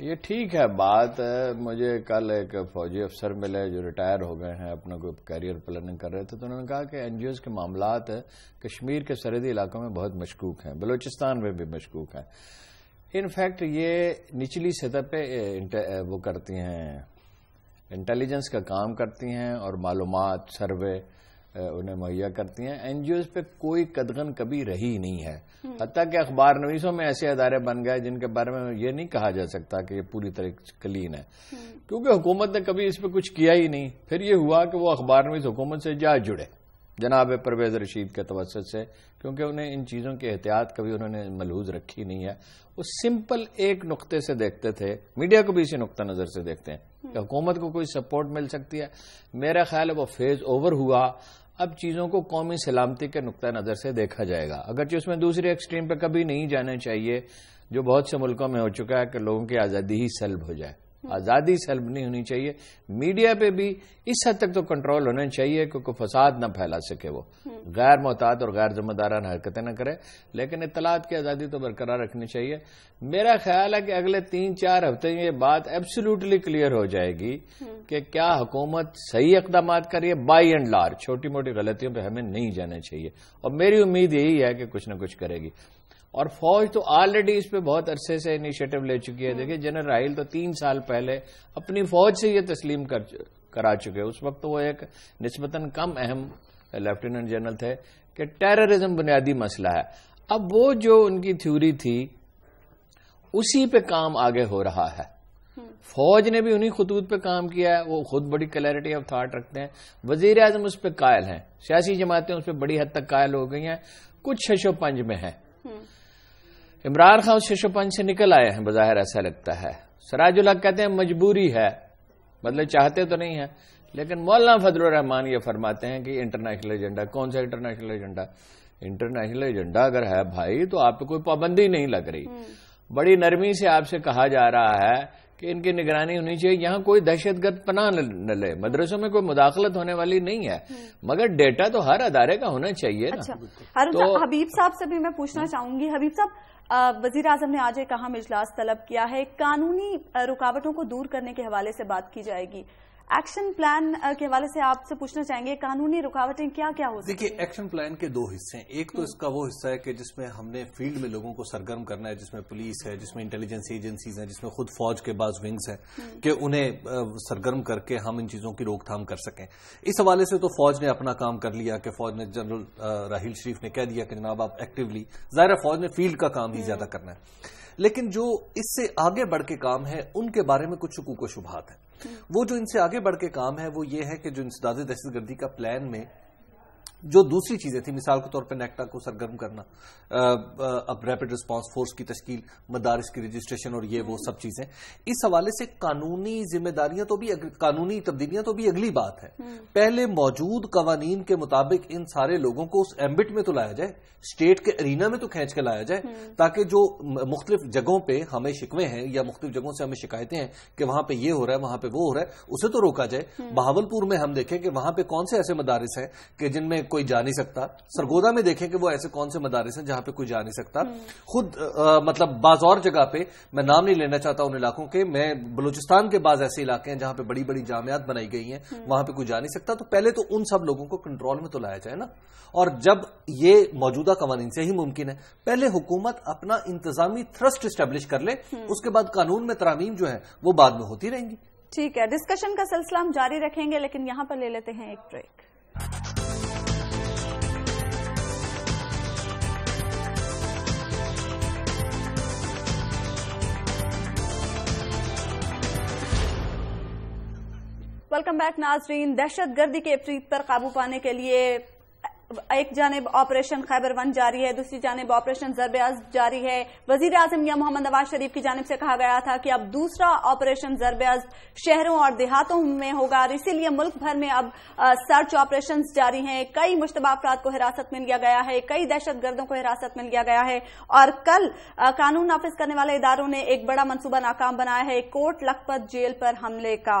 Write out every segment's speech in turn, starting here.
یہ ٹھیک ہے بات. مجھے کل ایک فوجی افسر ملے جو ریٹائر ہو گئے ہیں, اپنا کوئی کیریئر پلاننگ کر رہے تھے, تو انہوں نے کہا کہ این جی اوز کے معاملات کشمیر کے سرحدی علاقوں میں بہت مشکوک ہیں, بلوچستان میں بھی مشکوک ہیں. انفیکٹ یہ نچلی سطح پہ وہ کرتی ہیں, انٹیلیجنس کا کام کرتی ہیں اور معلومات سروے انہیں مہیا کرتی ہیں. این جی اوز پہ کوئی قدغن کبھی رہی نہیں ہے, حتیٰ کہ اخبار نویسوں میں ایسے ادارے بن گئے جن کے بارے میں یہ نہیں کہا جا سکتا کہ یہ پوری طرح کلین ہے, کیونکہ حکومت نے کبھی اس پہ کچھ کیا ہی نہیں. پھر یہ ہوا کہ وہ اخبار نویس حکومت سے جا جڑے جناب پرویز رشید کے توسط سے, کیونکہ انہیں ان چیزوں کی احتیاط کبھی انہوں نے ملحوظ رکھی نہیں ہے. وہ سمپل ایک نقطے سے دیکھتے تھے, میڈیا کو بھی اسی نقطہ نظر سے دیکھتے ہیں کہ حکومت کو کوئی سپورٹ مل سکتی ہے. میرا خیال ہے وہ فیز اوور ہوا. اب چیزوں کو قومی سلامتی کے نقطہ نظر سے دیکھا جائے گا, اگرچہ اس میں دوسری ایکسٹریم پہ کبھی نہیں جانا چاہیے جو بہت سے ملکوں میں ہو چکا ہے کہ لوگوں کی آزادی ہی سلب ہو جائے. آزادی سلب نہیں ہونی چاہیے. میڈیا پہ بھی اس حد تک تو کنٹرول ہونا چاہیے کہ کوئی فساد نہ پھیلا سکے, وہ غیر محتاط اور غیر ذمہ دارانہ حرکتیں نہ کرے, لیکن اطلاعات کی آزادی تو برقرار رکھنی چاہیے. میرا خیال ہے کہ اگلے 3-4 ہفتے میں یہ بات ایبسولوٹلی کلیئر ہو جائے گی کہ کیا حکومت صحیح اقدامات کر رہی ہے. بائی اینڈ لارج چھوٹی موٹی غلطیوں پہ ہمیں نہیں جانا چاہیے, اور میری امید یہی ہے کہ کچھ نہ کچھ کرے گی. اور فوج تو آلریڈی اس پہ بہت عرصے سے انیشیٹو لے چکی ہے. دیکھیں جنرل راحیل تو 3 سال پہلے اپنی فوج سے یہ تسلیم کرا چکے. اس وقت وہ ایک نسبتاً کم اہم لیفٹیننٹ جنرل تھے کہ ٹیررزم بنیادی مسئلہ ہے. اب وہ جو ان کی تھیوری تھی اسی پہ کام آگے ہو رہا ہے. فوج نے بھی انہی خطوط پہ کام کیا ہے, وہ خود بڑی کلیئرٹی آف تھاٹ رکھتے ہیں. وزیر اعظم اس پہ قائل ہیں, سیاسی جماعتیں اس پہ بڑی حد تک قائل ہو گئی ہیں, کچھ شش و پنج میں ہیں. عمران خان شش و پنج سے نکل آئے ہیں بظاہر, ایسا لگتا ہے. سراج الحق کہتے ہیں مجبوری ہے, مطلب چاہتے تو نہیں ہے. لیکن مولانا فضل الرحمان یہ فرماتے ہیں کہ انٹرنیشنل ایجنڈا. کون سا انٹرنیشنل ایجنڈا؟ انٹرنیشنل ایجنڈا اگر ہے بھائی تو آپ پہ کوئی پابندی نہیں لگ رہی. بڑی نرمی سے آپ سے کہا جا رہا ہے کہ ان کی نگرانی ہونی چاہیے, یہاں کوئی دہشت گرد پناہ نہ لے. مدرسوں میں کوئی مداخلت ہونے والی نہیں ہے, مگر ڈیٹا تو ہر ادارے کا ہونا چاہیے نا. تو حبیب صاحب سے بھی میں پوچھنا چاہوں گی. حبیب صاحب, وزیر اعظم نے آج ایک اہم اجلاس طلب کیا ہے, قانونی رکاوٹوں کو دور کرنے کے حوالے سے بات کی جائے گی. ایکشن پلان کے حوالے سے آپ سے پوچھنا چاہیں گے قانونی رکاوٹیں کیا کیا ہو سکتی ہیں؟ دیکھیے ایکشن پلان کے 2 حصے ہیں. ایک تو اس کا وہ حصہ ہے کہ جس میں ہم نے فیلڈ میں لوگوں کو سرگرم کرنا ہے, جس میں پولیس ہے, جس میں انٹیلیجنس ایجنسیز ہیں, جس میں خود فوج کے بعض ونگز ہیں, کہ انہیں سرگرم کر کے ہم ان چیزوں کی روک تھام کر سکیں. اس حوالے سے تو فوج نے اپنا کام کر لیا کہ فوج نے جنرل راحیل شریف نے کہہ دیا کہ جناب آپ ایکٹیولی, ظاہر ہے فوج نے فیلڈ کا کام ہی زیادہ کرنا ہے. لیکن جو اس سے آگے بڑھ کے کام ہے ان کے بارے میں کچھ شکوک و شبہات ہیں. وہ جو ان سے آگے بڑھ کے کام ہے وہ یہ ہے کہ جو انسداد دہشت گردی کا پلان میں جو دوسری چیزیں تھیں, مثال کے طور پر نیکٹا کو سرگرم کرنا, اب ریپڈ ریسپانس فورس کی تشکیل, مدارس کی رجسٹریشن اور یہ وہ سب چیزیں, اس حوالے سے قانونی ذمہ داریاں تو بھی, قانونی تبدیلیاں تو بھی اگلی بات ہے. پہلے موجود قوانین کے مطابق ان سارے لوگوں کو اس ایمبٹ میں تو لایا جائے, اسٹیٹ کے ارینا میں تو کھینچ کے لایا جائے, تاکہ جو مختلف جگہوں پہ ہمیں شکوے ہیں یا مختلف جگہوں سے ہمیں شکایتیں ہیں کہ وہاں پہ یہ ہو رہا ہے, وہاں پہ وہ ہو رہا ہے, اسے تو روکا جائے. بہاولپور میں ہم دیکھیں کہ وہاں پہ کون سے ایسے مدارس ہیں کہ جن میں کوئی جا نہیں سکتا. سرگودا میں دیکھیں کہ وہ ایسے کون سے مدارس ہیں جہاں پہ کوئی جا نہیں سکتا. خود مطلب بعض اور جگہ پہ, میں نام نہیں لینا چاہتا ان علاقوں کے, میں بلوچستان کے بعض ایسے علاقے ہیں جہاں پہ بڑی بڑی جامعات بنائی گئی ہیں, وہاں پہ کوئی جا نہیں سکتا. تو پہلے تو ان سب لوگوں کو کنٹرول میں تو لایا جائے نا. اور جب یہ موجودہ قوانین سے ہی ممکن ہے, پہلے حکومت اپنا انتظامی تھرسٹ اسٹیبلش کر لے, اس کے بعد قانون میں ترامیم جو ہے وہ بعد میں ہوتی رہیں گی. ٹھیک ہے, ڈسکشن کا سلسلہ ہم جاری رکھیں گے, لیکن یہاں پر لے لیتے ہیں ایک بریک. ویلکم بیک ناظرین. دہشت گردی کے افریت پر قابو پانے کے لیے ایک جانب آپریشن خیبر 1 جاری ہے, دوسری جانب آپریشن ضرب عزم جاری ہے. وزیر اعظم یا محمد نواز شریف کی جانب سے کہا گیا تھا کہ اب دوسرا آپریشن ضرب عزم شہروں اور دیہاتوں میں ہوگا, اور اسی لیے ملک بھر میں اب سرچ آپریشنز جاری ہیں. کئی مشتبہ افراد کو حراست میں لیا گیا ہے, کئی دہشت گردوں کو حراست میں لیا گیا ہے, اور کل قانون نافذ کرنے والے اداروں نے ایک بڑا منصوبہ ناکام بنایا ہے, کوٹ لکھپت جیل پر حملے کا.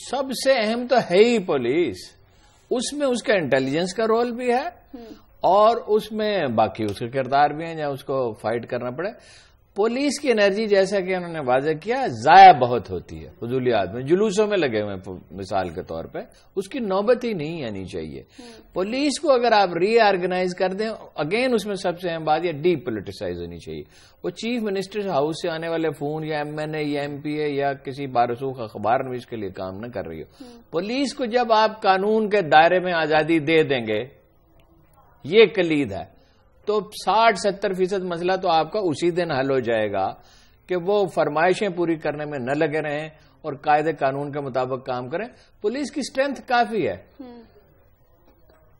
سب سے اہم تو ہے ہی پولیس، اس میں اس کا انٹیلیجنس کا رول بھی ہے اور اس میں باقی اس کے کردار بھی ہیں جہاں اس کو فائٹ کرنا پڑے. پولیس کی انرجی جیسا کہ انہوں نے واضح کیا ضائع بہت ہوتی ہے فضولیات میں، جلوسوں میں لگے ہوئے مثال کے طور پہ، اس کی نوبت ہی نہیں آنی چاہیے. پولیس کو اگر آپ ری آرگنائز کر دیں، اگین اس میں سب سے اہم بات یہ ڈی پولیٹیسائز ہونی چاہیے. وہ چیف منسٹر ہاؤس سے آنے والے فون یا ایم این اے یا ایم پی اے یا کسی بارسوخ اخبار نویس کے لیے کام نہ کر رہی ہو. پولیس کو جب آپ قانون کے دائرے میں آزادی دے دیں گے، یہ کلید ہے، تو 60-70% مسئلہ تو آپ کا اسی دن حل ہو جائے گا کہ وہ فرمائشیں پوری کرنے میں نہ لگے رہیں اور قاعدے قانون کے مطابق کام کریں. پولیس کی اسٹرینتھ کافی ہے،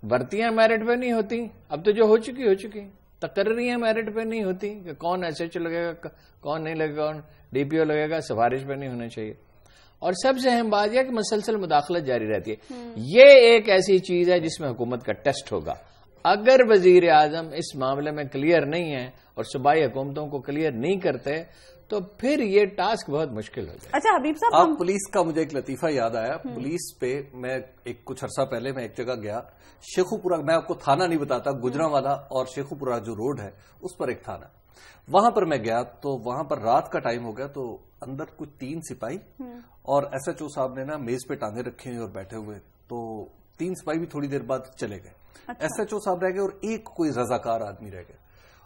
بھرتیاں میرٹ پہ نہیں ہوتی، اب تو جو ہو چکی، تقرریاں میرٹ پہ نہیں ہوتی کہ کون ایس ایچ او لگے گا کون نہیں لگے گا، کون ڈی پی او لگے گا، سفارش پہ نہیں ہونا چاہیے. اور سب سے اہم بات یہ کہ مسلسل مداخلت جاری رہتی ہے. یہ ایک ایسی چیز ہے جس میں حکومت کا ٹیسٹ ہوگا. اگر وزیر اعظم اس معاملے میں کلیئر نہیں ہے اور صوبائی حکومتوں کو کلیئر نہیں کرتے تو پھر یہ ٹاسک بہت مشکل ہو جائے. اچھا حبیب صاحب، پولیس کا مجھے ایک لطیفہ یاد آیا. پولیس پہ میں کچھ عرصہ پہلے میں ایک جگہ گیا، شیخو پورہ، میں آپ کو تھانہ نہیں بتاتا، گجرانوالا اور شیخو پورہ جو روڈ ہے اس پر ایک تھانہ، وہاں پر میں گیا تو وہاں پر رات کا ٹائم ہو گیا، تو اندر کچھ 3 سپاہی اور ایس ایچ او صاحب نے نا میز پہ ٹانگیں رکھی ہوئی اور بیٹھے ہوئے، تو 3 سپاہی بھی تھوڑی دیر بعد چلے گئے. ایس ایچ او صاحب رہ گئے اور ایک کوئی رضاکار آدمی رہ گئے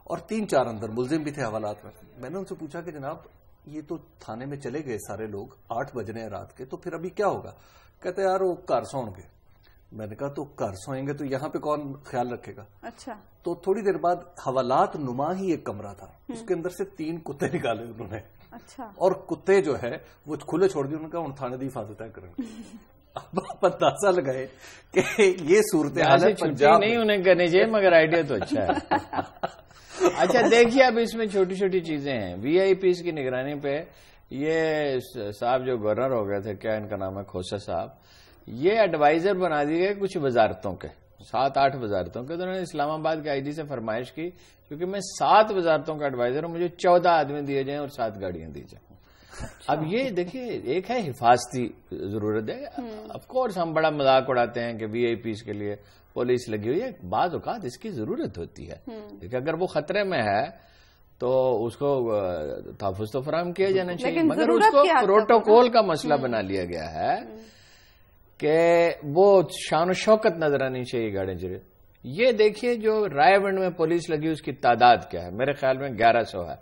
اور 3-4 اندر ملزم بھی تھے حوالات میں. میں نے ان سے پوچھا کہ جناب یہ تو تھانے میں چلے گئے سارے لوگ، 8 بج رہے ہیں رات کے، تو پھر ابھی کیا ہوگا؟ کہتے یار وہ گھر سوئیں گے. میں نے کہا تو گھر سوئیں گے تو یہاں پہ کون خیال رکھے گا؟ اچھا. تو تھوڑی دیر بعد حوالات نما ہی ایک کمرہ تھا، اس کے اندر سے 3 کتے نکالے انہوں نے. اچھا. اور کتے جو ہے وہ کھلے چھوڑ دیے، انہوں نے کہا ہن تھانے دی حفاظت ہے کریں. اب آپ اندازہ لگائے کہ یہ صورتحال ہے پنجاب نہیں انہیں کرنی چاہیے، مگر آئیڈیا تو اچھا ہے. اچھا دیکھیے اب اس میں چھوٹی چھوٹی چیزیں ہیں. وی آئی پیز کی نگرانی پہ یہ صاحب جو گورنر ہو گئے تھے، کیا ان کا نام ہے، کھوسا صاحب، یہ ایڈوائزر بنا دیے گئے کچھ وزارتوں کے، 7-8 وزارتوں کے. تو انہوں نے اسلام آباد کے آئی جی سے فرمائش کی کیونکہ میں 7 وزارتوں کا ایڈوائزر ہوں، مجھے 14 آدمی دیے جائیں اور 7 گاڑیاں دی جائیں. اب یہ دیکھیے ایک ہے حفاظتی ضرورت ہے. آف کورس ہم بڑا مذاق اڑاتے ہیں کہ وی آئی پیز کے لیے پولیس لگی ہوئی ہے، بعض اوقات اس کی ضرورت ہوتی ہے. دیکھیں اگر وہ خطرے میں ہے تو اس کو تحفظ تو فراہم کیا جانا چاہیے، مگر اس کو پروٹوکول کا مسئلہ بنا لیا گیا ہے کہ وہ شان و شوکت نظر آنی چاہیے گاڑیاں چلے. یہ دیکھیے جو رائے ونڈ میں پولیس لگی اس کی تعداد کیا ہے، میرے خیال میں 1100 ہے.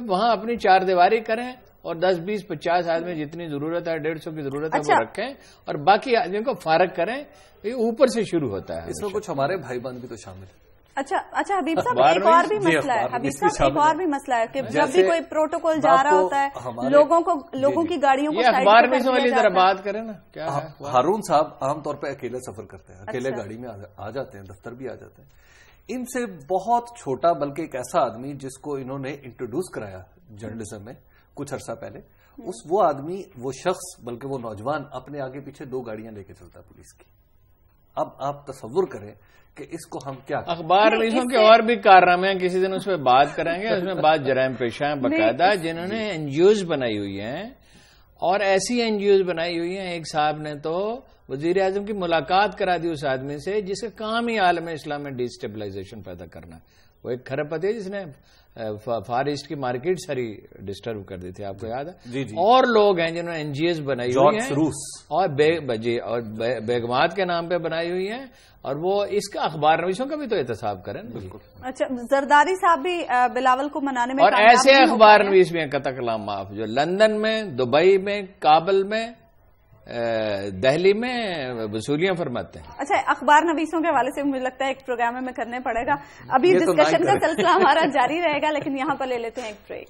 وہاں اپنی 4 دیواری کریں اور 10-20-50 آدمی جتنی ضرورت ہے، 150 کی ضرورت ہے وہ رکھیں اور باقی آدمیوں کو فارغ کریں. یہ اوپر سے شروع ہوتا ہے. اس میں کچھ ہمارے بھائی بہن بھی تو شامل ہیں. اچھا حبیب صاحب ایک اور بھی مسئلہ ہے، حبیب صاحب ایک اور بھی مسئلہ ہے کہ جب بھی کوئی پروٹوکول جا رہا ہوتا ہے لوگوں کی گاڑیوں کو اخبار میں والی طرح بات کریں نا. کیا ہارون صاحب عام طور پہ اکیلے سفر کرتے ہیں، اکیلے گاڑی میں آ جاتے ہیں، دفتر بھی آ جاتے ہیں. ان سے بہت چھوٹا بلکہ ایک ایسا آدمی جس کو انہوں نے انٹروڈیوس کرایا جرنلزم میں کچھ عرصہ پہلے، وہ آدمی، وہ شخص، بلکہ وہ نوجوان اپنے آگے پیچھے 2 گاڑیاں لے کے چلتا ہے پولیس کی. اب آپ تصور کریں کہ اس کو ہم کیا اخبار نویسوں کے اور بھی کارنامے ہیں، کسی دن اس پہ بات کریں گے. اس میں بعض جرائم پیشہ ہیں باقاعدہ جنہوں نے این جی اوز بنائی ہوئی ہیں، اور ایسی این جی اوز بنائی ہوئی ہیں. ایک صاحب نے تو وزیر اعظم کی ملاقات کرا دی اس آدمی سے جس کا کام ہی عالم اسلام میں ڈی اسٹیبلائزیشن پیدا کرنا. وہ ایک کھرب پتی ہے جس نے فار ایسٹ کی مارکیٹ ساری ڈسٹرب کر دی تھی، آپ کو یاد ہے. اور لوگ ہیں جنہوں نے این جی ایز بنائی ہوئی ہیں اور بیگمات کے نام پہ بنائی ہوئی ہیں، اور وہ اس کا اخبار نویسوں کا بھی تو احتساب کریں. بالکل. اچھا زرداری صاحب بھی بلاول کو منانے میں، اور ایسے اخبار نویس بھی ہیں قطع کلام معاف جو لندن میں، دبئی میں، کابل میں، دہلی میں وصولیاں فرماتے ہیں. اچھا اخبار نویسوں کے حوالے سے مجھے لگتا ہے ایک پروگرام میں کرنے پڑے گا. ابھی ڈسکشن کا سلسلہ ہمارا جاری رہے گا، لیکن یہاں پر لے لیتے ہیں ایک بریک.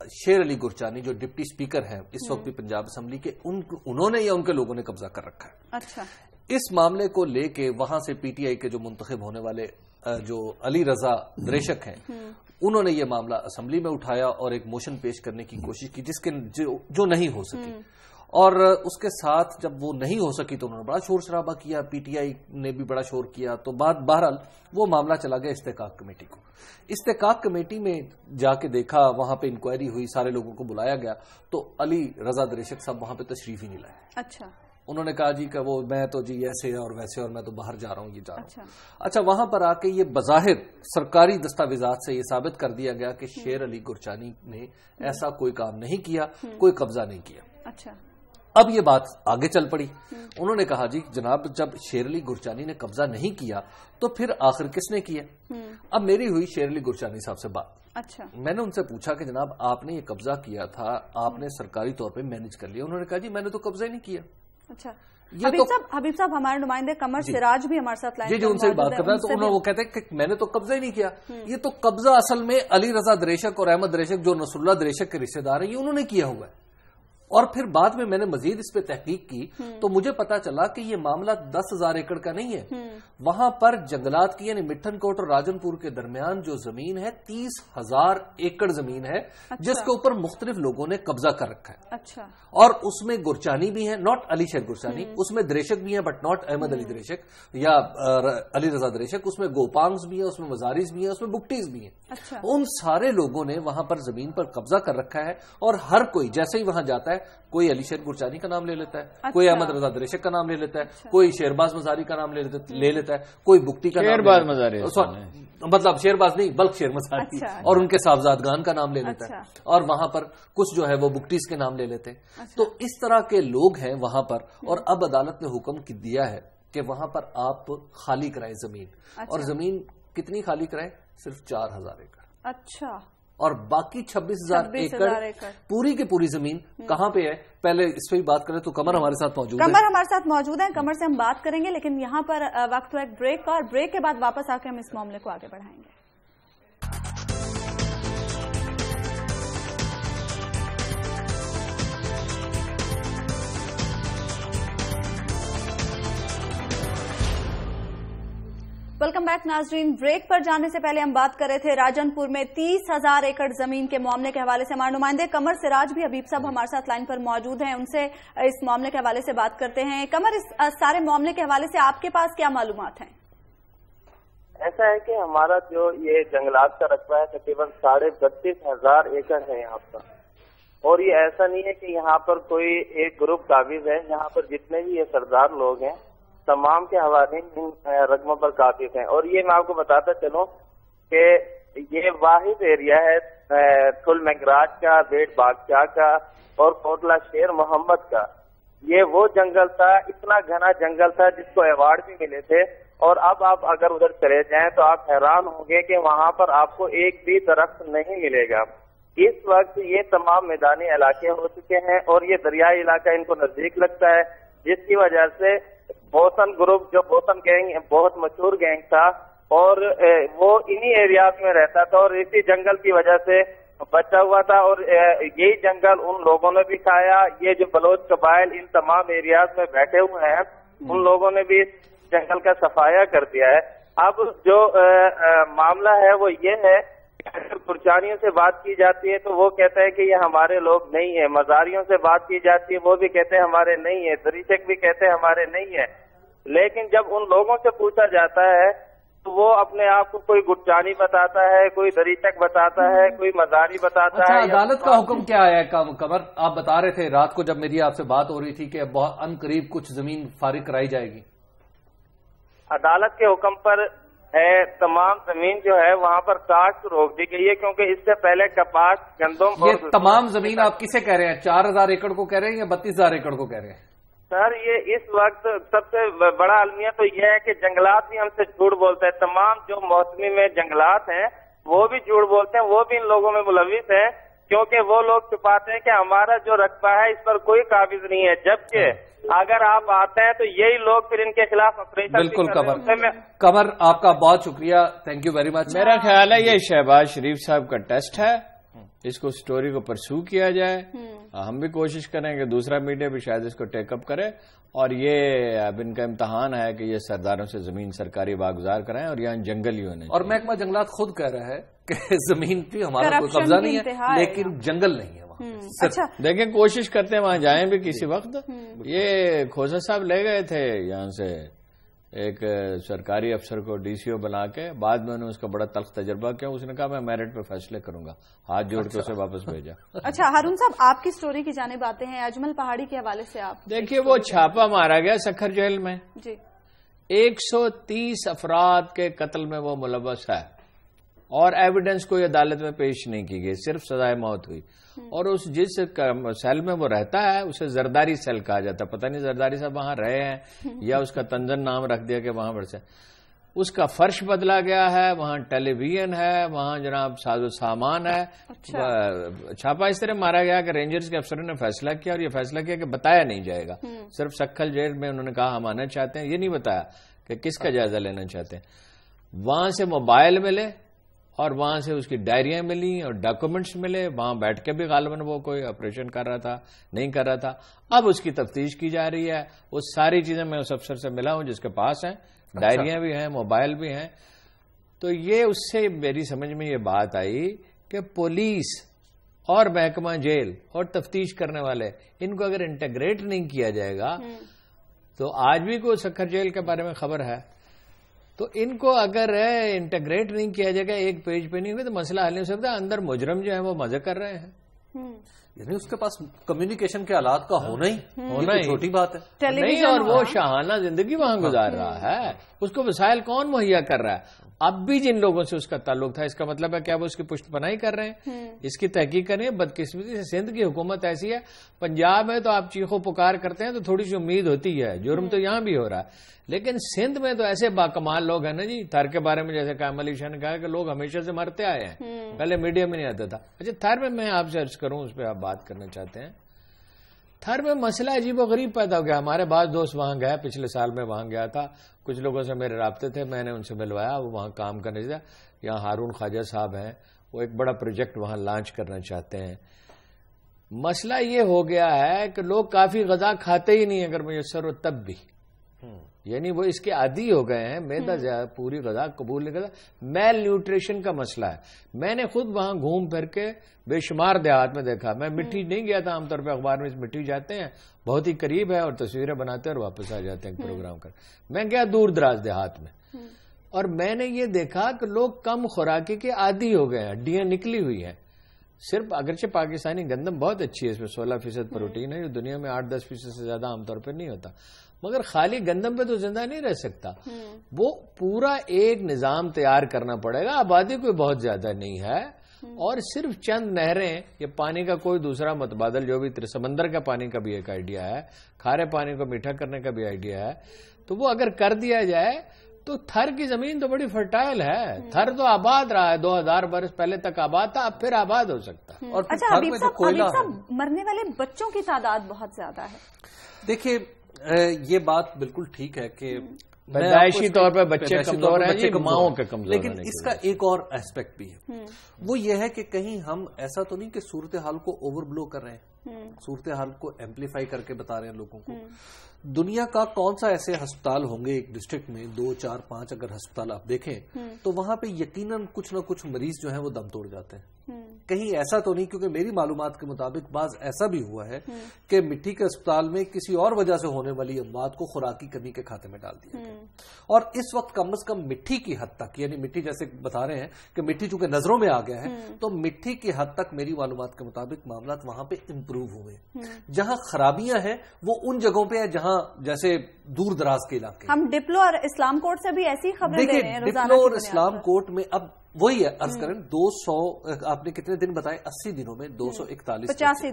شیر علی گرچانی جو ڈپٹی اسپیکر ہیں اس وقت بھی پنجاب اسمبلی کے، انہوں نے یا ان کے لوگوں نے قبضہ کر رکھا ہے؟ اچھا، اس معاملے کو لے کے وہاں سے پی ٹی آئی کے جو منتخب ہونے والے جو علی رضا دریشک ہیں، انہوں نے یہ معاملہ اسمبلی میں اٹھایا اور ایک موشن پیش کرنے کی کوشش کی جس کے جو نہیں ہو سکی، اور اس کے ساتھ جب وہ نہیں ہو سکی تو انہوں نے بڑا شور شرابہ کیا، پی ٹی آئی نے بھی بڑا شور کیا، تو بہرحال وہ معاملہ چلا گیا استحقاق کمیٹی کو۔ استحقاق کمیٹی میں جا کے دیکھا، وہاں پہ انکوائری ہوئی، سارے لوگوں کو بلایا گیا، تو علی رضا دریشک صاحب وہاں پہ تشریف ہی نہیں لائے۔ اچھا، انہوں نے کہا جی کہ وہ میں تو جی ایسے اور ویسے اور میں تو باہر جا رہا ہوں، یہ جا رہا ہوں۔ اچھا، وہاں پر آ کے یہ بظاہر سرکاری دستاویزات سے یہ ثابت کر دیا گیا کہ شیر علی گرچانی نے ایسا کوئی کام نہیں کیا، کوئی قبضہ نہیں کیا۔ اچھا، اب یہ بات آگے چل پڑی، انہوں نے کہا جی جناب جب شیر علی گرچانی نے قبضہ نہیں کیا تو پھر آخر کس نے کیا؟ اب میری ہوئی شیر علی گرچانی صاحب سے بات۔ اچھا، میں نے ان سے پوچھا کہ جناب آپ نے یہ قبضہ کیا تھا، آپ نے سرکاری طور پہ مینج کر لیا؟ انہوں نے کہا جی میں نے تو قبضہ ہی نہیں کیا۔ اچھا، حبیب صاحب ہمارے نمائندے قمر سراج بھی ہمارے ساتھ جی ان سے بات کر رہا ہے، تو وہ کہتے ہیں کہ میں نے تو قبضہ ہی نہیں کیا۔ یہ تو قبضہ اصل میں علی رضا دریشک اور احمد دریشک جو نصر اللہ دریشک کے رشتے دار ہیں، یہ انہوں نے کیا ہوا ہے۔ اور پھر بعد میں نے مزید اس پہ تحقیق کی تو مجھے پتا چلا کہ یہ معاملہ 10,000 ایکڑ کا نہیں ہے، وہاں پر جنگلات کی یعنی مٹھن کوٹ اور راجن پور کے درمیان جو زمین ہے 30,000 ایکڑ زمین ہے جس کے اوپر مختلف لوگوں نے قبضہ کر رکھا ہے۔ اچھا، اور اس میں گرچانی بھی ہیں، ناٹ علی شیر گرچانی، اس میں دریشک بھی ہیں بٹ ناٹ احمد علی دریشک یا علی رضا دریشک، اس میں گوپانگز بھی ہیں، اس میں مزاریز بھی ہیں، اس میں بکٹیز بھی ہیں۔ ان سارے لوگوں نے وہاں پر زمین پر قبضہ کر رکھا ہے، اور ہر کوئی جیسے ہی وہاں جاتا ہے کوئی علی شیر گرچانی کا نام لے لیتا ہے، کوئی احمد رضا دریشک کا نام لے لیتا ہے، کوئی شیرباز مزاری کا نام لے لیتا ہے، کوئی بکٹی کا نام، مطلب شیرباز نہیں بلکہ شیر مزاری، اور ان کے صاحبزادگان کا نام لے لیتا ہے، اور وہاں پر کچھ جو ہے وہ بکٹیز کے نام لے لیتے ہیں۔ تو اس طرح کے لوگ ہیں وہاں پر، اور اب عدالت نے حکم دیا ہے کہ وہاں پر آپ خالی کرائیں زمین، اور زمین کتنی خالی کرائیں؟ صرف 4,000 ایکڑ۔ اچھا، اور باقی 26,000 ایکڑ پوری کی پوری زمین کہاں پہ ہے؟ پہلے اس پہ بات کریں تو قمر ہمارے ساتھ موجود ہے۔ قمر ہمارے ساتھ موجود ہیں، قمر سے ہم بات کریں گے، لیکن یہاں پر وقت ہوا ایک بریک کا، اور بریک کے بعد واپس آ کے ہم اس معاملے کو آگے بڑھائیں گے۔ ویلکم بیک ناظرین، بریک پر جانے سے پہلے ہم بات کر رہے تھے راجن پور میں 30,000 ایکڑ زمین کے معاملے کے حوالے سے۔ ہمارے نمائندے قمر سراج بھی حبیب صاحب ہمارے ساتھ لائن پر موجود ہیں، ان سے اس معاملے کے حوالے سے بات کرتے ہیں۔ قمر، اس سارے معاملے کے حوالے سے آپ کے پاس کیا معلومات ہیں؟ ایسا ہے کہ ہمارا جو یہ جنگلات کا رقبہ ہے تقریباً 32,500 ایکڑ ہے یہاں پر، اور یہ ایسا نہیں ہے کہ یہاں پر کوئی ایک گروپ قابض ہے، یہاں پر جتنے بھی یہ سردار لوگ ہیں تمام کے حوالے رقموں پر قابض ہیں۔ اور یہ میں آپ کو بتاتا چلوں کہ یہ واحد ایریا ہے تھل مینگراج کا، بیٹ بادشاہ کا اور کوٹلا شیر محمد کا۔ یہ وہ جنگل تھا، اتنا گھنا جنگل تھا جس کو ایوارڈ بھی ملے تھے، اور اب آپ اگر ادھر چلے جائیں تو آپ حیران ہوں گے کہ وہاں پر آپ کو ایک بھی درخت نہیں ملے گا۔ اس وقت یہ تمام میدانی علاقے ہو چکے ہیں، اور یہ دریائی علاقہ ان کو نزدیک لگتا ہے، جس کی وجہ سے بوسن گروپ جو بوسن گینگ بہت مشہور گینگ تھا، اور وہ انہی ایریاز میں رہتا تھا، اور اسی جنگل کی وجہ سے بچا ہوا تھا، اور یہی جنگل ان لوگوں نے بھی کھایا۔ یہ جو بلوچ قبائل ان تمام ایریاز میں بیٹھے ہوئے ہیں، ان لوگوں نے بھی اس جنگل کا صفایا کر دیا ہے۔ اب جو معاملہ ہے وہ یہ ہے کہ اگر گرچانیوں سے بات کی جاتی ہے تو وہ کہتے ہیں کہ یہ ہمارے لوگ نہیں ہیں، مزاریوں سے بات کی جاتی ہے وہ بھی کہتے ہیں ہمارے نہیں ہیں، دریشک بھی کہتے ہیں ہمارے نہیں ہیں، لیکن جب ان لوگوں سے پوچھا جاتا ہے تو وہ اپنے آپ کو کوئی گرچانی بتاتا ہے، کوئی دریشک بتاتا ہے، کوئی مزاری بتاتا ہے۔ عدالت کا حکم کیا آیا ہے قمر؟ آپ بتا رہے تھے رات کو جب میری آپ سے بات ہو رہی تھی کہ بہت ان قریب کچھ زمین فارغ کرائی جائے گی۔ عدالت کے حکم پر تمام زمین جو ہے وہاں پر کاشت روک دی گئی ہے، کیونکہ اس سے پہلے کپاس، گندم، یہ تمام زمین آپ کسے کہہ رہے ہیں؟ 4,000 ایکڑ کو کہہ رہے ہیں یا 32,000 ایکڑ کو کہہ رہے ہیں؟ سر یہ اس وقت سب سے بڑا المیہ تو یہ ہے کہ جنگلات بھی ہم سے جھوٹ بولتے ہیں، تمام جو موسمی میں جنگلات ہیں وہ بھی جھوٹ بولتے ہیں، وہ بھی ان لوگوں میں ملوث ہیں، کیونکہ وہ لوگ چھپاتے ہیں کہ ہمارا جو رقبہ ہے اس پر کوئی قابض نہیں ہے، جبکہ اگر آپ آتے ہیں تو یہی لوگ پھر ان کے خلاف آپریشن۔ بالکل قمر آپ کا بہت شکریہ، تھینک یو ویری مچ۔ میرا خیال ہے یہ شہباز شریف صاحب کا ٹیسٹ ہے، اس کو سٹوری کو پرسو کیا جائے. ہم بھی کوشش کریں کہ دوسرا میڈیا بھی شاید اس کو ٹیک اپ کرے, اور یہ اب ان کا امتحان ہے کہ یہ سرداروں سے زمین سرکاری واگزار کرائیں, اور یہاں جنگل ہی ہونے. اور محکمہ جنگلات خود کہہ رہا ہے کہ زمین پہ ہمارا کوئی قبضہ نہیں ہے, لیکن جنگل نہیں ہے وہاں. اچھا دیکھیں کوشش کرتے ہیں وہاں جائیں بھی کسی وقت. یہ کھوسا صاحب لے گئے تھے یہاں سے ایک سرکاری افسر کو ڈی سی او بنا کے, بعد میں انہوں نے اس کا بڑا تلخ تجربہ کیا. اس نے کہا میں میرٹ پہ فیصلے کروں گا, ہاتھ جوڑ کے اسے واپس بھیجا. اچھا ہارون صاحب, آپ کی سٹوری کی جانب آتے ہیں. اجمل پہاڑی کے حوالے سے آپ دیکھیے, وہ چھاپا مارا گیا سکھر جیل میں. جی 130 افراد کے قتل میں وہ ملوث ہے, اور ایویڈنس کوئی عدالت میں پیش نہیں کی گئی, صرف سزائے موت ہوئی. اور اس جس سیل میں وہ رہتا ہے اسے زرداری سیل کہا جاتا ہے. پتہ نہیں زرداری صاحب وہاں رہے ہیں یا اس کا تنزن نام رکھ دیا کہ وہاں سے. اس کا فرش بدلا گیا ہے, وہاں ٹیلی ویژن ہے, وہاں جناب ساز و سامان ہے. چھاپا اس طرح مارا گیا کہ رینجرز کے افسروں نے فیصلہ کیا, اور یہ فیصلہ کیا کہ بتایا نہیں جائے گا. صرف سکھل جیل میں انہوں نے کہا ہم آنا چاہتے ہیں, یہ نہیں بتایا کہ کس کا جائزہ لینا چاہتے ہیں. وہاں سے موبائل ملے, اور وہاں سے اس کی ڈائریاں ملی اور ڈاکومنٹس ملے. وہاں بیٹھ کے بھی غالباً وہ کوئی آپریشن کر رہا تھا, نہیں کر رہا تھا. اب اس کی تفتیش کی جا رہی ہے. وہ ساری چیزیں میں اس افسر سے ملا ہوں جس کے پاس ہیں, ڈائریاں بھی ہیں, موبائل بھی ہیں. تو یہ اس سے میری سمجھ میں یہ بات آئی کہ پولیس اور محکمہ جیل اور تفتیش کرنے والے, ان کو اگر انٹیگریٹ نہیں کیا جائے گا تو آج بھی کوئی سکھر جیل کے بارے میں خبر ہے, تو ان کو اگر انٹیگریٹ نہیں کیا جائے گا, ایک پیج پہ نہیں ہوگا تو مسئلہ حل نہیں ہو سکتا. اندر مجرم جو ہے وہ مزے کر رہے ہیں. یعنی اس کے پاس کمیونیکیشن کے آلات کا ہونا ہی چھوٹی بات ہے نہیں, اور وہ شاہانہ زندگی وہاں گزار رہا ہے. اس کو وسائل کون مہیا کر رہا ہے؟ اب بھی جن لوگوں سے اس کا تعلق تھا, اس کا مطلب ہے کیا وہ اس کی پشت پناہی کر رہے ہیں؟ اس کی تحقیق کریں. بدقسمتی سے سندھ کی حکومت ایسی ہے, پنجاب میں تو آپ چیخو پکار کرتے ہیں تو تھوڑی سی امید ہوتی ہے, جرم تو یہاں بھی ہو رہا ہے, لیکن سندھ میں تو ایسے باکمال لوگ ہیں نا جی. تھر کے بارے میں جیسے قائم علی شاہ نے کہا کہ لوگ ہمیشہ سے مرتے آئے ہیں, پہلے میڈیا میں نہیں آتا تھا. اچھا تھر میں آپ سے عرض کروں, اس پہ آپ بات کرنا چاہتے ہیں. تھر میں مسئلہ عجیب و غریب پیدا ہو گیا. ہمارے بعض دوست وہاں گئے, پچھلے سال میں وہاں گیا تھا, کچھ لوگوں سے میرے رابطے تھے, میں نے ان سے ملوایا, وہ وہاں کام کرنے سے. یہاں ہارون خواجہ صاحب ہیں, وہ ایک بڑا پروجیکٹ وہاں لانچ کرنا چاہتے ہیں. مسئلہ یہ ہو گیا ہے کہ لوگ کافی غذا کھاتے ہی نہیں اگر میسر ہو تب بھی, یعنی وہ اس کے عادی ہو گئے ہیں, میدا پوری غذا قبول نہیں کرتا. میل نیوٹریشن کا مسئلہ ہے. میں نے خود وہاں گھوم پھر کے بے شمار دیہات میں دیکھا. میں مٹی نہیں گیا تھا, عام طور پہ اخبار میں مٹی جاتے ہیں, بہت ہی قریب ہے, اور تصویریں بناتے ہیں اور واپس آ جاتے ہیں پروگرام کر. میں گیا دور دراز دیہات میں, اور میں نے یہ دیکھا کہ لوگ کم خوراکی کے عادی ہو گئے ہیں, ہڈیاں نکلی ہوئی ہیں. صرف اگرچہ پاکستانی گندم بہت اچھی ہے, اس میں 16% پروٹین ہے, جو دنیا میں 8-10% سے زیادہ عام طور پہ نہیں ہوتا, مگر خالی گندم پہ تو زندہ نہیں رہ سکتا. وہ پورا ایک نظام تیار کرنا پڑے گا. آبادی کوئی بہت زیادہ نہیں ہے, اور صرف چند نہریں, یہ پانی کا کوئی دوسرا متبادل, جو بھی سمندر کا پانی کا بھی ایک آئیڈیا ہے, کھارے پانی کو میٹھا کرنے کا بھی آئیڈیا ہے, تو وہ اگر کر دیا جائے تو تھر کی زمین تو بڑی فرٹائل ہے. تھر تو آباد رہا ہے, 2000 برس پہلے تک آباد تھا, اب پھر آباد ہو سکتا ہے. اور اچھا حبیب صاحب, مرنے والے بچوں کی تعداد بہت زیادہ ہے. دیکھیے یہ بات بالکل ٹھیک ہے کہ پیدائشی طور پہ بچے کمزور ہیں جی, ماؤں کے کمزور, لیکن اس کا ایک اور ایسپیکٹ بھی ہے. وہ یہ ہے کہ کہیں ہم ایسا تو نہیں کہ صورتحال کو اوور بلو کر رہے ہیں, صورتحال کو ایمپلیفائی کر کے بتا رہے ہیں لوگوں کو. دنیا کا کون سا ایسے ہسپتال ہوں گے ایک ڈسٹرکٹ میں, 2, 4, 5 اگر ہسپتال آپ دیکھیں تو وہاں پہ یقیناً کچھ نہ کچھ مریض جو ہیں وہ دم توڑ جاتے ہیں. کہیں ایسا تو نہیں, کیونکہ میری معلومات کے مطابق بعض ایسا بھی ہوا ہے کہ مٹی کے اسپتال میں کسی اور وجہ سے ہونے والی اموات کو خوراکی کمی کے کھاتے میں ڈال دیا گیا. اور اس وقت کم از کم مٹی کی حد تک, یعنی مٹی جیسے بتا رہے ہیں کہ مٹی چونکہ نظروں میں آ گیا ہے, تو مٹی کی حد تک میری معلومات کے مطابق معاملات وہاں پہ امپروو ہوئے. جہاں خرابیاں ہیں وہ ان جگہوں پہ ہیں جہاں جیسے دور دراز کے علاقے. ہم ڈپلو اور اسلام کوٹ سے بھی ایسی خبریں دے رہے ہیں. ڈپلو اور اسلام کوٹ میں اب وہی ہے, عرض کریں 200, آپ نے کتنے دن بتائے, 80 دنوں میں 241, 85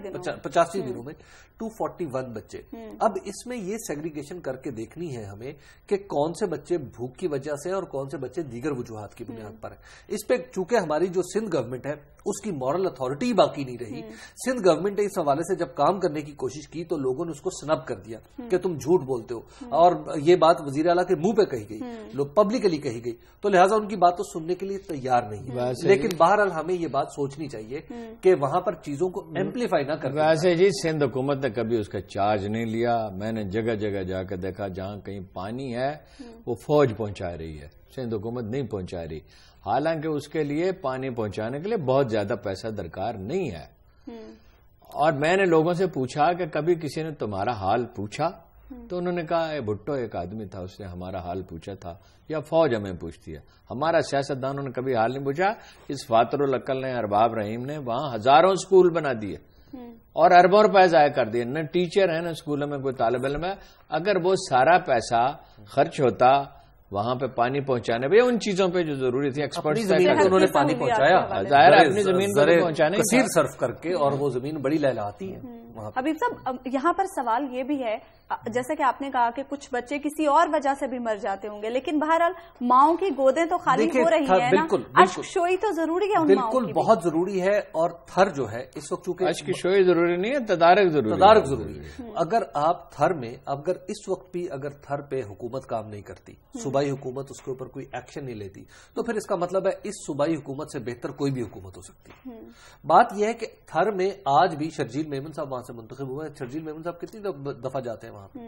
دنوں میں 241 بچے. اب اس میں یہ سیگریگیشن کر کے دیکھنی ہے ہمیں کہ کون سے بچے بھوک کی وجہ سے اور کون سے بچے دیگر وجوہات کی بنیاد پر ہیں. اس پہ چونکہ ہماری جو سندھ گورنمنٹ ہے اس کی مورل اتھارٹی باقی نہیں رہی. سندھ گورنمنٹ نے اس حوالے سے جب کام کرنے کی کوشش کی تو لوگوں نے اس کو سنب کر دیا کہ تم جھوٹ بولتے ہو, اور یہ بات وزیر اعلیٰ کے منہ پہ کہی گئی, لوگ پبلکلی کہی گئی, تو لہٰذا ان کی بات تو سننے کے لیے تیار تیار نہیں ہے. لیکن بہرحال ہمیں یہ بات سوچنی چاہیے کہ وہاں پر چیزوں کو ایمپلیفائی نہ کریں. ویسے جی سندھ حکومت نے کبھی اس کا چارج نہیں لیا. میں نے جگہ جگہ جا کے دیکھا جہاں کہیں پانی ہے وہ فوج پہنچا رہی ہے, سندھ حکومت نہیں پہنچا رہی, حالانکہ اس کے لیے پانی پہنچانے کے لیے بہت زیادہ پیسہ درکار نہیں ہے. اور میں نے لوگوں سے پوچھا کہ کبھی کسی نے تمہارا حال پوچھا, تو انہوں نے کہا بھٹو ایک آدمی تھا اس نے ہمارا حال پوچھا تھا, یا فوج ہمیں پوچھتی ہے. ہمارا سیاستدانوں نے کبھی حال نہیں پوچھا. اس فاتر العقل نے, ارباب رحیم نے وہاں ہزاروں سکول بنا دیے اور اربوں روپے ضائع کر دیے. نہ ٹیچر ہیں نہ اسکولوں میں کوئی طالب علم ہے. اگر وہ سارا پیسہ خرچ ہوتا وہاں پہ پانی پہنچانے پہ, ان چیزوں پہ جو ضروری تھی ایکسپرٹس انہوں نے پانی پہنچایا, ظاہر اپنی زمین پر پہنچانے کثیر صرف کر کے, اور وہ زمین بڑی لہلاتی ہے. حبیب صاحب یہاں پر سوال یہ بھی ہے, جیسے کہ آپ نے کہا کہ کچھ بچے کسی اور وجہ سے بھی مر جاتے ہوں گے, لیکن بہرحال ماؤں کی گودیں تو خالی ہو رہی ہیں نا, اشک شوئی تو ضروری ہے ان ماؤں کی. بالکل بہت ضروری ہے. اور تھر جو ہے اس وقت چونکہ اشک شوئی ضروری نہیں ہے, تدارک ضروری ہے. اگر آپ تھر میں, اگر اس وقت بھی اگر تھر پہ حکومت کام نہیں کرتی, صوبائی حکومت اس کے اوپر کوئی ایکشن نہیں لیتی, تو پھر اس کا مطلب ہے اس صوبائی حکومت سے بہتر کوئی بھی حکومت ہو سکتی. بات یہ ہے کہ تھر میں آج بھی شرجیل میمن صاحب وہاں سے منتخب ہوئے ہیں. شرجیل میمن صاحب کتنی دفعہ جاتے ہیں وہاں پہ,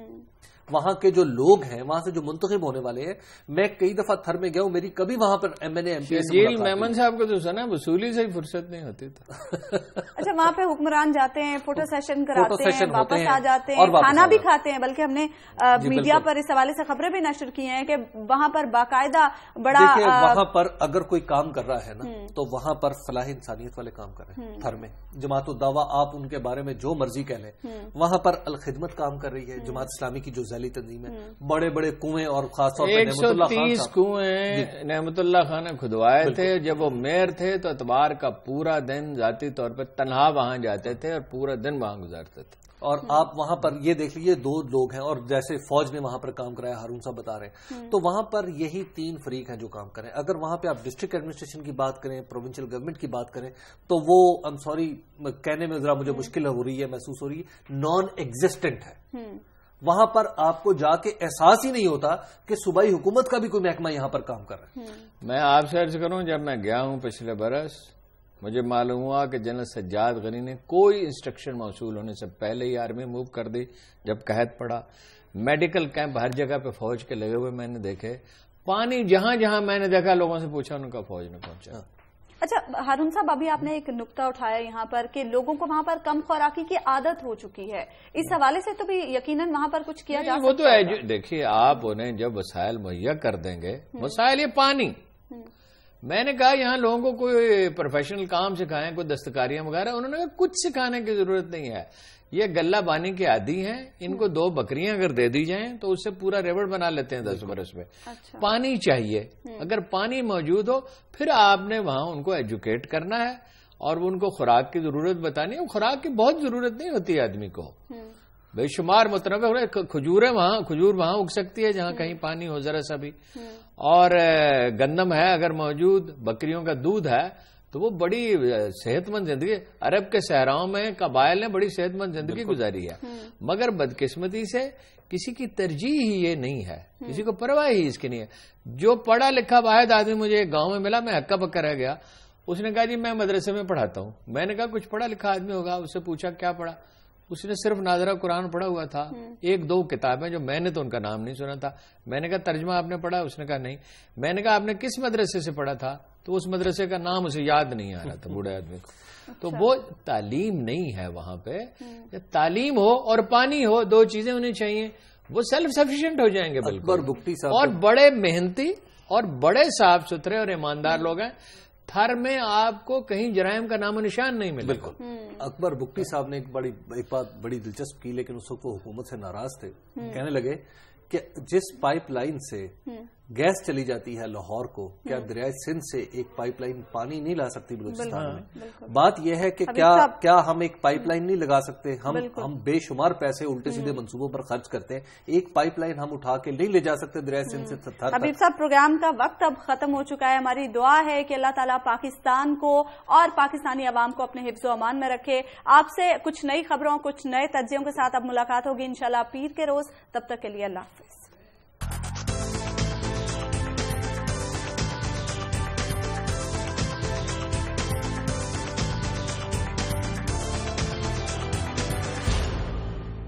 وہاں کے جو لوگ ہیں وہاں سے جو منتخب ہونے والے ہیں, میں کئی دفعہ تھر میں گیا ہوں, میری کبھی وہاں پر M N A M P Sharjeel Memon صاحب کو تو سنا وصولی سے ہی فرصت نہیں ہوتی تھی. اچھا وہاں پہ حکمران جاتے ہیں, فوٹو سیشن کراتے ہیں, واپس آ جاتے ہیں, کھانا بھی کھاتے ہیں. بلکہ ہم نے میڈیا پر اس حوالے سے خبریں بھی نشر کی ہیں کہ وہاں پر باقاعدہ بڑا, وہاں پر اگر کوئی کام کر رہا ہے نا تو وہاں پر فلاح انسانیت والے کام کر رہے ہیں. تھر میں جماعت الدعوہ, آپ ان کے بارے میں جو مرضی کہہ لیں, وہاں پر الخدمت کام کر رہی ہے. جماعت اسلامی کی جو ذیلی تنظیم ہے, بڑے بڑے کنویں, اور خاص طور پر 130 کنویں نعمت اللہ خان نے کھدوائے تھے. جب وہ میئر تھے تو اتوار کا پورا دن ذاتی طور پہ تنہا وہاں جاتے تھے اور پورا دن وہاں گزارتے تھے. اور آپ وہاں پر یہ دیکھ لیجیے, دو لوگ ہیں, اور جیسے فوج نے وہاں پر کام کرایا, ہارون صاحب بتا رہے ہیں, تو وہاں پر یہی 3 فریق ہیں جو کام کریں. اگر وہاں پہ آپ ڈسٹرکٹ ایڈمنسٹریشن کی بات کریں, پروونشل گورنمنٹ کی بات کریں, تو وہ ایم سوری کہنے میں ذرا مجھے مشکل ہو رہی ہے, محسوس ہو رہی ہے, نان ایگزسٹنٹ ہے. وہاں پر آپ کو جا کے احساس ہی نہیں ہوتا کہ صوبائی حکومت کا بھی کوئی محکمہ یہاں پر کام کر رہا ہے. میں آپ سے عرض کروں, جب میں گیا ہوں پچھلے برس, مجھے معلوم ہوا کہ جنرل سجاد غنی نے کوئی انسٹرکشن موصول ہونے سے پہلے ہی آرمی موو کر دی. جب قحط پڑا, میڈیکل کیمپ ہر جگہ پہ فوج کے لگے ہوئے میں نے دیکھے. پانی جہاں جہاں میں نے دیکھا, لوگوں سے پوچھا, ان کا فوج نے پہنچا. اچھا ہارون صاحب, ابھی آپ نے ایک نقطہ اٹھایا یہاں پر کہ لوگوں کو وہاں پر کم خوراکی کی عادت ہو چکی ہے. اس حوالے سے تو بھی یقیناً وہاں پر کچھ کیا جا سکتا ہے. وہ تو ہے, دیکھیے آپ انہیں جب وسائل مہیا کر دیں گے, وسائل یہ پانی, میں نے کہا یہاں لوگوں کو کوئی پروفیشنل کام سکھائیں, کوئی دستکاریاں وغیرہ, انہوں نے کہا کچھ سکھانے کی ضرورت نہیں ہے. یہ گلہ بانی کے عادی ہیں, ان کو 2 بکریاں اگر دے دی جائیں تو اس سے پورا ریوڑ بنا لیتے ہیں 10 برس میں. پانی چاہیے, اگر پانی موجود ہو پھر آپ نے وہاں ان کو ایجوکیٹ کرنا ہے اور ان کو خوراک کی ضرورت بتانی ہے. خوراک کی بہت ضرورت نہیں ہوتی آدمی کو, بے شمار متنوع کھجور وہاں اگ سکتی ہے جہاں کہیں پانی ہو ذرا سا بھی, اور گندم ہے اگر موجود, بکریوں کا دودھ ہے, تو وہ بڑی صحت مند زندگی. عرب کے صحراؤں میں قبائل نے بڑی صحت مند زندگی گزاری ہے, مگر بدقسمتی سے کسی کی ترجیح ہی یہ نہیں ہے, کسی کو پرواہ ہی اس کی نہیں ہے. جو پڑھا لکھا واحد آدمی مجھے ایک گاؤں میں ملا, میں ہکا پکا رہ گیا. اس نے کہا جی میں مدرسے میں پڑھاتا ہوں. میں نے کہا کچھ پڑھا لکھا آدمی ہوگا, اس سے پوچھا کیا پڑھا, اس نے صرف ناظرہ قرآن پڑھا ہوا تھا, 1-2 کتابیں جو میں نے تو ان کا نام نہیں سنا تھا. میں نے کہا ترجمہ آپ نے پڑھا, اس نے کہا نہیں. میں نے کہا آپ نے کس مدرسے سے پڑھا تھا, تو اس مدرسے کا نام اسے یاد نہیں آ رہا تھا بوڑھے آدمی کو. تو وہ تعلیم نہیں ہے وہاں پہ. تعلیم ہو اور پانی ہو, 2 چیزیں ہونی چاہیے, وہ سیلف سفیشینٹ ہو جائیں گے بالکل. اور بڑے محنتی اور بڑے صاف ستھرے اور ایماندار لوگ ہیں. تھر میں آپ کو کہیں جرائم کا نام و نشان نہیں ملے. بالکل. اکبر بگٹی صاحب نے ایک بات بڑی دلچسپ کی, لیکن اس وقت وہ حکومت سے ناراض تھے. کہنے لگے کہ جس پائپ لائن سے گیس چلی جاتی ہے لاہور کو, کیا دریائے سندھ سے ایک پائپ لائن پانی نہیں لا سکتی بلوچستان میں؟ بات یہ ہے کہ کیا ہم ایک پائپ لائن نہیں لگا سکتے؟ ہم بے شمار پیسے الٹے سیدھے منصوبوں پر خرچ کرتے ہیں, ایک پائپ لائن ہم اٹھا کے نہیں لے جا سکتے دریائے سندھ سے تھر تک؟ حبیب صاحب پروگرام کا وقت اب ختم ہو چکا ہے. ہماری دعا ہے کہ اللہ تعالیٰ پاکستان کو اور پاکستانی عوام کو اپنے حفظ و امان میں رکھے. آپ سے کچھ نئی خبروں, کچھ نئے تجزیوں کے ساتھ اب ملاقات ہوگی انشاءاللہ پیر کے روز. تب تک کے لیے اللہ حافظ.